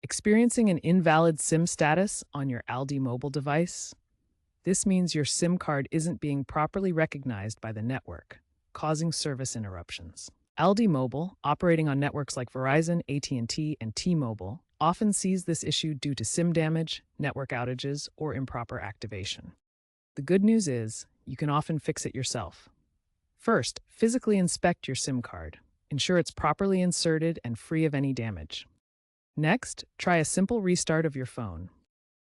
Experiencing an invalid SIM status on your ALDI mobile device? This means your SIM card isn't being properly recognized by the network, causing service interruptions. ALDI Mobile, operating on networks like Verizon, AT&T, and T-Mobile, often sees this issue due to SIM damage, network outages, or improper activation. The good news is, you can often fix it yourself. First, physically inspect your SIM card. Ensure it's properly inserted and free of any damage. Next, try a simple restart of your phone.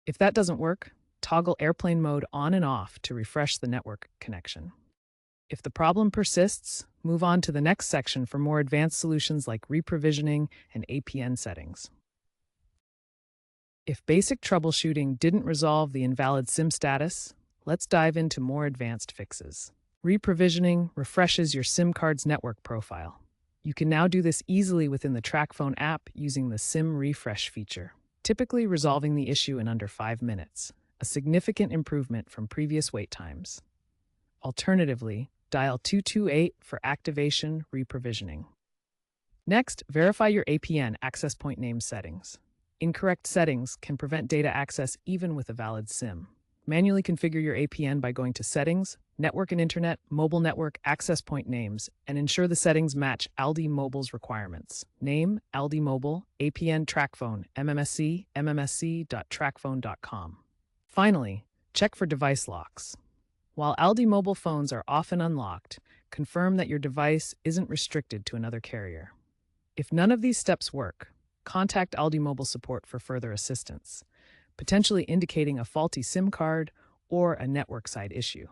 If that doesn't work, toggle airplane mode on and off to refresh the network connection. If the problem persists, move on to the next section for more advanced solutions like reprovisioning and APN settings. If basic troubleshooting didn't resolve the invalid SIM status, let's dive into more advanced fixes. Reprovisioning refreshes your SIM card's network profile. You can now do this easily within the TracFone app using the SIM refresh feature, typically resolving the issue in under 5 minutes, a significant improvement from previous wait times. Alternatively, dial 228 for activation reprovisioning. Next, verify your APN access point name settings. Incorrect settings can prevent data access even with a valid SIM. Manually configure your APN by going to Settings, Network and Internet, Mobile Network Access Point Names, and ensure the settings match ALDI Mobile's requirements. Name, ALDI Mobile, APN TracFone, MMSC, mmsc.tracfone.com. Finally, check for device locks. While ALDI mobile phones are often unlocked, confirm that your device isn't restricted to another carrier. If none of these steps work, contact ALDI Mobile support for further assistance, potentially indicating a faulty SIM card or a network side issue.